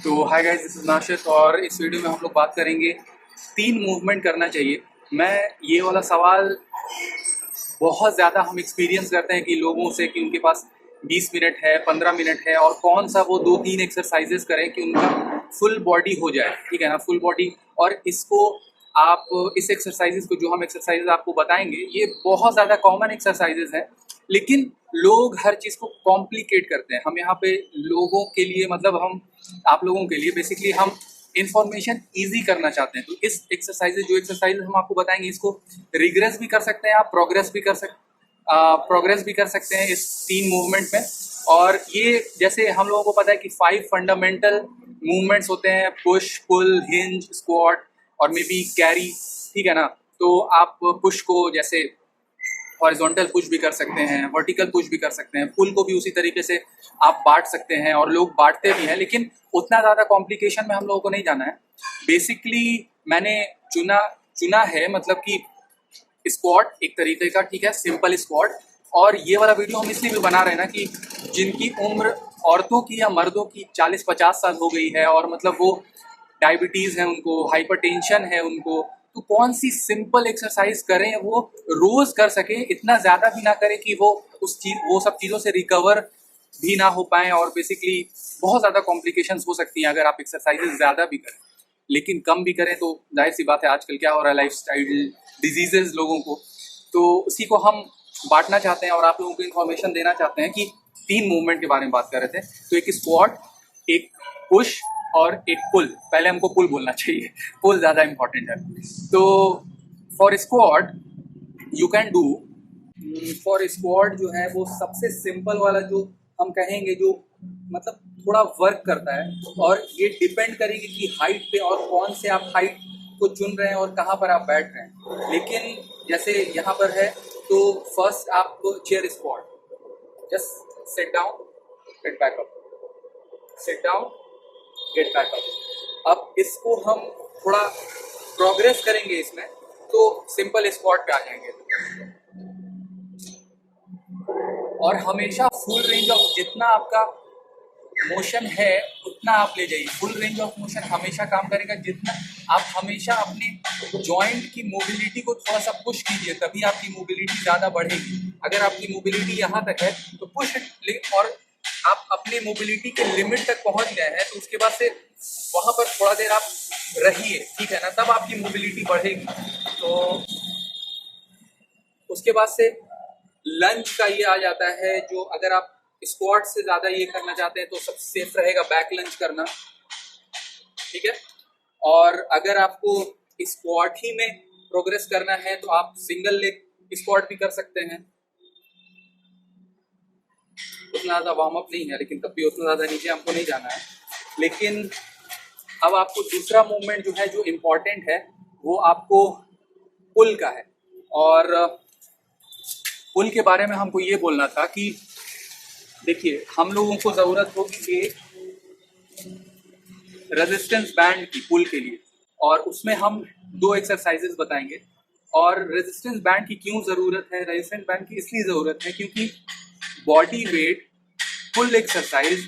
तो hi guys, this is Nashid और इस वीडियो में हम लोग बात करेंगे 3 मूवमेंट करना चाहिए। मैं ये वाला सवाल बहुत ज़्यादा हम एक्सपीरियंस करते हैं कि लोगों से कि उनके पास 20 मिनट है, 15 मिनट है और कौन सा वो 2-3 एक्सरसाइजेस करें कि उनका फुल बॉडी हो जाए, ठीक है ना, फुल बॉडी। और इसको आप इस एक्सरसाइजेस को जो हम एक्सरसाइजेस आपको बताएंगे ये बहुत ज़्यादा कॉमन एक्सरसाइजेस हैं, लेकिन लोग हर चीज़ को कॉम्प्लिकेट करते हैं। हम यहाँ पे लोगों के लिए मतलब हम आप लोगों के लिए बेसिकली हम इंफॉर्मेशन इजी करना चाहते हैं। तो इस एक्सरसाइज हम आपको बताएंगे, इसको रिग्रेस भी कर सकते हैं आप, प्रोग्रेस भी कर सकते हैं इस 3 मूवमेंट में। और ये जैसे हम लोगों को पता है कि 5 फंडामेंटल मूवमेंट्स होते हैं, पुश, पुल, हिंज, स्क्वाट और मे बी कैरी, ठीक है ना। तो आप पुश को जैसे हॉरिजॉन्टल पुश भी कर सकते हैं, वर्टिकल पुश भी कर सकते हैं, पुल को भी उसी तरीके से आप बांट सकते हैं और लोग बांटते भी हैं, लेकिन उतना ज़्यादा कॉम्प्लिकेशन में हम लोगों को नहीं जाना है। बेसिकली मैंने चुना है मतलब कि स्क्वाट एक तरीके का, ठीक है, सिंपल स्क्वाट। और ये वाला वीडियो हम इसलिए भी बना रहे हैं ना कि जिनकी उम्र औरतों की या मर्दों की 40-50 साल हो गई है और मतलब वो डायबिटीज़ है उनको, हाइपरटेंशन है उनको, तो कौन सी सिंपल एक्सरसाइज करें वो रोज कर सके, इतना ज़्यादा भी ना करें कि वो सब चीज़ों से रिकवर भी ना हो पाए और बेसिकली बहुत ज़्यादा कॉम्प्लिकेशंस हो सकती हैं अगर आप एक्सरसाइजेज ज़्यादा भी करें। लेकिन कम भी करें तो जाहिर सी बात है, आजकल क्या हो रहा है, लाइफस्टाइल डिजीजेज लोगों को, तो उसी को हम बांटना चाहते हैं और आप लोगों को इन्फॉर्मेशन देना चाहते हैं कि 3 मूवमेंट के बारे में बात कर रहे थे। तो एक स्क्वाट, एक पुश और एक पुल। पहले हमको पुल बोलना चाहिए, पुल ज़्यादा इंपॉर्टेंट है। तो for squat you can do, for squat जो है वो सबसे सिंपल वाला जो हम कहेंगे, जो मतलब थोड़ा वर्क करता है और ये डिपेंड करेगी कि हाइट पे और कौन से आप हाइट को चुन रहे हैं और कहाँ पर आप बैठ रहे हैं। लेकिन जैसे यहाँ पर है तो फर्स्ट आप chair squat, just sit down, get back up, sit down, get back up. अब इसको हम थोड़ा प्रोग्रेस करेंगे इसमें तो सिंपल स्क्वाट पे आ जाएंगे। और हमेशा फुल रेंज ऑफ जितना आपका मोशन है उतना आप ले जाइए। फुल रेंज ऑफ मोशन हमेशा काम करेगा, जितना आप हमेशा अपने जॉइंट की मोबिलिटी को थोड़ा सा पुश कीजिए, तभी आपकी मोबिलिटी ज़्यादा बढ़ेगी। अगर आपकी मोबिलिटी यहाँ तक है तो पुश और आप अपने मोबिलिटी के लिमिट तक पहुँच गए हैं तो उसके बाद से वहाँ पर थोड़ा देर आप रहिए, ठीक है ना, तब आपकी मोबिलिटी बढ़ेगी। तो उसके बाद से लंज का ये आ जाता है, जो अगर आप स्क्वाट से ज़्यादा ये करना चाहते हैं तो सबसे सेफ रहेगा बैक लंज करना, ठीक है। और अगर आपको स्क्वाट ही में प्रोग्रेस करना है तो आप सिंगल लेग स्क्वाट भी कर सकते हैं। उतना ज़्यादा वार्म अप नहीं है, लेकिन तब भी उतना ज़्यादा नीचे हमको नहीं जाना है। लेकिन अब आपको दूसरा मूवमेंट जो है जो इम्पोर्टेंट है वो आपको पुल का है। और पुल के बारे में हमको ये बोलना था कि देखिए, हम लोगों को ज़रूरत होगी एक रेजिस्टेंस बैंड की पुल के लिए, और उसमें हम 2 एक्सरसाइजेस बताएंगे। और रेजिस्टेंस बैंड की क्यों ज़रूरत है? रेजिस्टेंस बैंड की इसलिए ज़रूरत है क्योंकि बॉडी वेट पुल एक्सरसाइज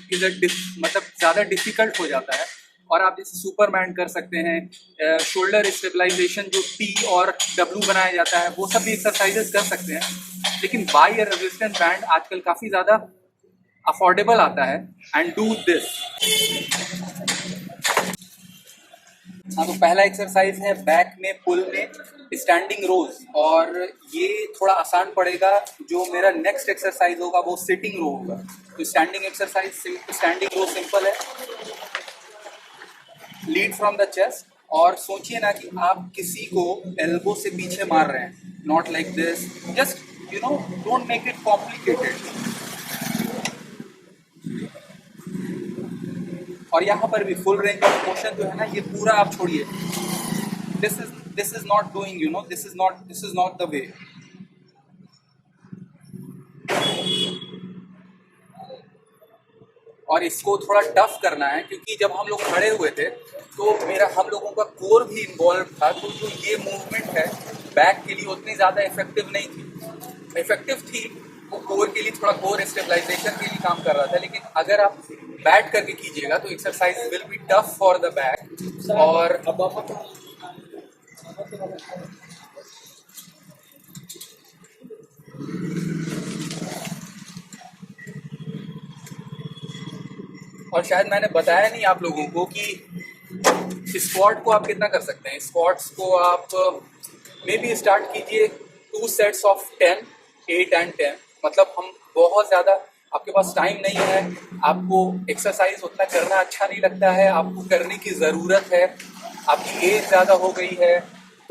मतलब ज़्यादा डिफिकल्ट हो जाता है। और आप जैसे सुपरमैन कर सकते हैं, शोल्डर स्टेबलाइजेशन जो टी और डब्ल्यू बनाया जाता है वो सब भी एक्सरसाइजेस कर सकते हैं। लेकिन बाय ए रेजिस्टेंस बैंड आजकल काफ़ी ज़्यादा अफोर्डेबल आता है। And do this. हाँ, तो पहला एक्सरसाइज है बैक में पुल में स्टैंडिंग रोज, और ये थोड़ा आसान पड़ेगा। जो मेरा नेक्स्ट एक्सरसाइज होगा वो सिटिंग रो होगा। तो स्टैंडिंग रो सिंपल है, लीड फ्रॉम द चेस्ट, और सोचिए ना कि आप किसी को एल्बो से पीछे मार रहे हैं, not like this, just don't make it complicated. और यहाँ पर भी फुल रेंज ऑफ मोशन जो है ना, ये पूरा आप छोड़िए। This is not doing, this is not the way. और इसको थोड़ा टफ करना है क्योंकि जब हम लोग खड़े हुए थे तो हम लोगों का कोर भी इन्वॉल्व था। तो जो ये मूवमेंट है बैक के लिए उतनी ज़्यादा इफेक्टिव नहीं थी, इफेक्टिव थी वो कोर के लिए, थोड़ा कोर स्टेबलाइजेशन के लिए काम कर रहा था। लेकिन अगर आप बैठ करके कीजिएगा तो exercise will be tough for the back. और शायद मैंने बताया नहीं आप लोगों को कि स्क्वाट को आप कितना कर सकते हैं। स्क्वाट्स को आप मे बी स्टार्ट कीजिए 2 सेट्स ऑफ 10, 8 एंड 10। मतलब हम बहुत ज़्यादा, आपके पास टाइम नहीं है, आपको एक्सरसाइज उतना करना अच्छा नहीं लगता है, आपको करने की ज़रूरत है, आपकी एज ज़्यादा हो गई है,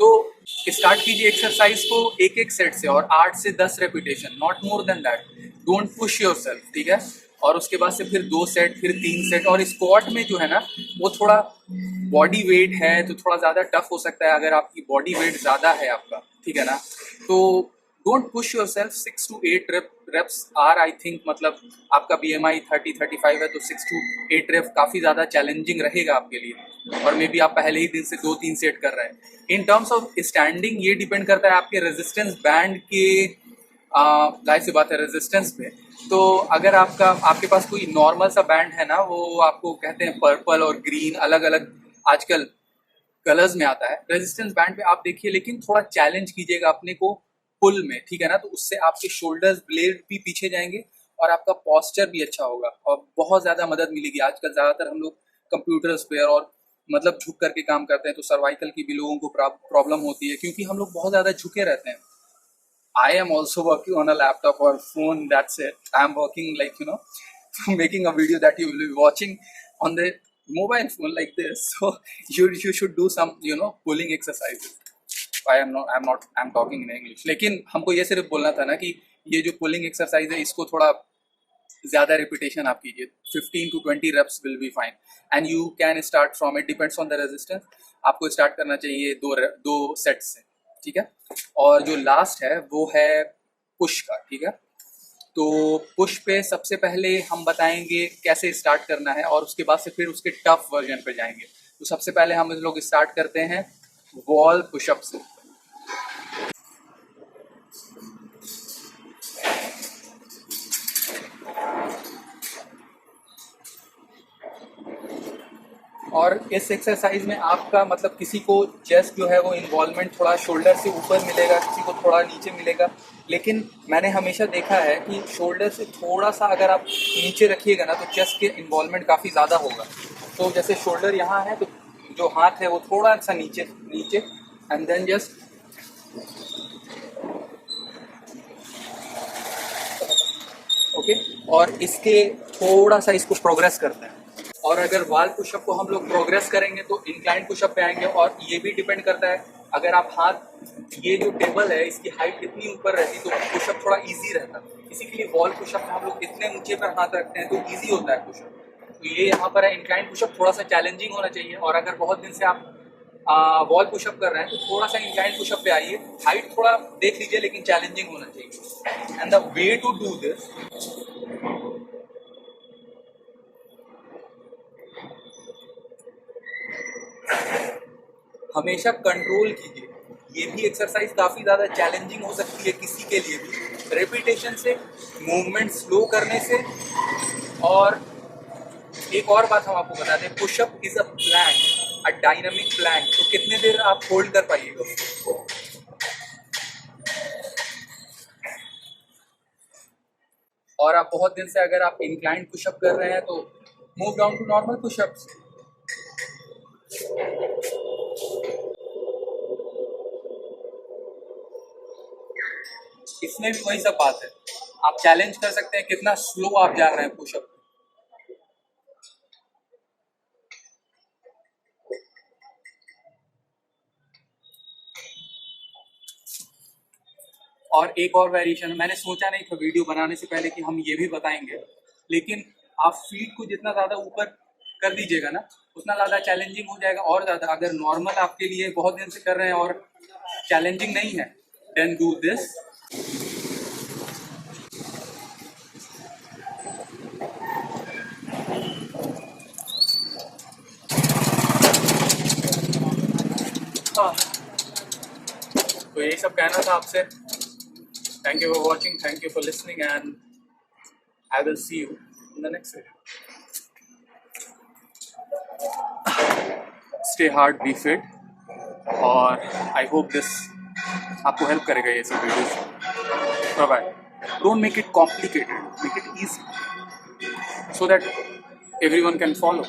तो स्टार्ट कीजिए एक्सरसाइज को एक एक सेट से और 8 से 10 repetition, not more than that. Don't push your self, ठीक है। और उसके बाद से फिर 2 सेट, फिर 3 सेट। और स्क्वाट में जो है ना, वो थोड़ा बॉडी वेट है तो थोड़ा ज़्यादा टफ हो सकता है अगर आपकी बॉडी वेट ज़्यादा है आपका, ठीक है ना। तो don't push yourself. 6 to 8 reps are I think, मतलब आपका BMI 30-35 है तो 6 to 8 रेप काफ़ी ज़्यादा चैलेंजिंग रहेगा आपके लिए। और मे बी आप पहले ही दिन से 2-3 सेट कर रहे हैं। इन टर्म्स ऑफ स्टैंडिंग ये डिपेंड करता है आपके रेजिस्टेंस बैंड के, जाहिर सी बात है, रेजिस्टेंस पे। तो अगर आपके पास कोई नॉर्मल सा बैंड है ना, वो आपको कहते हैं पर्पल और ग्रीन, अलग अलग आजकल कलर्स में आता है। रेजिस्टेंस बैंड पे आप देखिए, लेकिन थोड़ा चैलेंज कीजिएगा अपने को पुल में, ठीक है ना। तो उससे आपके शोल्डर्स ब्लेड भी पीछे जाएंगे और आपका पॉस्चर भी अच्छा होगा और बहुत ज़्यादा मदद मिलेगी। आजकल ज़्यादातर हम लोग कंप्यूटर्स पे और मतलब झुक करके काम करते हैं, तो सर्वाइकल की भी लोगों को प्रॉब्लम होती है क्योंकि हम लोग बहुत ज़्यादा झुके रहते हैं। I am also working on a laptop or phone. That's it. I'm working like, making a video that you will be watching on the mobile phone like this. So you should do some pulling exercises. I'm talking in English. लेकिन हमको ये सिर्फ बोलना था ना कि ये जो पुलिंग एक्सरसाइज है इसको थोड़ा ज़्यादा रिपीटेशन आप कीजिए। 15 to 20 reps will be fine and you can start from, it depends on the resistance। आपको स्टार्ट करना चाहिए दो सेट से, ठीक है। और जो लास्ट है वो है पुश का, ठीक है। तो पुश पे सबसे पहले हम बताएंगे कैसे स्टार्ट करना है और उसके बाद से फिर उसके टफ वर्जन पे जाएंगे। तो सबसे पहले हम लोग स्टार्ट करते हैं वॉल पुशअप से। और इस एक्सरसाइज में आपका मतलब किसी को चेस्ट जो है वो इन्वॉल्वमेंट थोड़ा शोल्डर से ऊपर मिलेगा, किसी को थोड़ा नीचे मिलेगा। लेकिन मैंने हमेशा देखा है कि शोल्डर से थोड़ा सा अगर आप नीचे रखिएगा ना तो चेस्ट के इन्वॉल्वमेंट काफ़ी ज़्यादा होगा। तो जैसे शोल्डर यहाँ है तो जो हाथ है वो थोड़ा सा नीचे नीचे एंड देन जस्ट ओके। और इसके थोड़ा सा इसको प्रोग्रेस करते हैं। और अगर वाल पुशअप को हम लोग प्रोग्रेस करेंगे तो इंक्लाइन पुशअप पे आएंगे। और ये भी डिपेंड करता है, अगर आप हाथ, ये जो टेबल है इसकी हाइट इतनी ऊपर रहती तो पुशअप थोड़ा इजी रहता। इसी के लिए वॉल पुशअप में हम लोग इतने ऊंचे पर हाथ रखते हैं तो इजी होता है पुशअप। तो ये यहाँ पर है, इंक्लाइन पुशअप थोड़ा सा चैलेंजिंग होना चाहिए। और अगर बहुत दिन से आप वॉल पुशअप कर रहे हैं तो थोड़ा सा इंक्लाइन पुशअप पे आइए। हाइट थोड़ा देख लीजिए लेकिन चैलेंजिंग होना चाहिए। And the way to do this, हमेशा कंट्रोल कीजिए। ये भी एक्सरसाइज काफ़ी ज़्यादा चैलेंजिंग हो सकती है किसी के लिए भी। रेपिटेशन से, मूवमेंट स्लो करने से। और एक और बात हम आपको बता दें, pushup is a plank, a dynamic plank. तो कितने देर आप होल्ड कर पाइएगा उसको। और आप बहुत दिन से अगर आप इंक्लाइन पुशअप कर रहे हैं तो move down to normal pushups. इसमें भी वही सब बात है, आप चैलेंज कर सकते हैं कितना स्लो आप जा रहे हैं पुशअप। और एक और वेरिएशन, मैंने सोचा नहीं था वीडियो बनाने से पहले कि हम ये भी बताएंगे, लेकिन आप फीट को जितना ज़्यादा ऊपर कर दीजिएगा ना उतना ज़्यादा चैलेंजिंग हो जाएगा। और ज़्यादा अगर नॉर्मल आपके लिए बहुत दिन से कर रहे हैं और चैलेंजिंग नहीं है, देन डू दिस। तो यही सब कहना था आपसे। Thank you for watching, thank you for listening, and I will see you in the next video. Stay hard, be fit, और I hope this आपको help करेगा ये सब videos. Bye bye. Don't make it complicated, make it easy so that everyone can follow.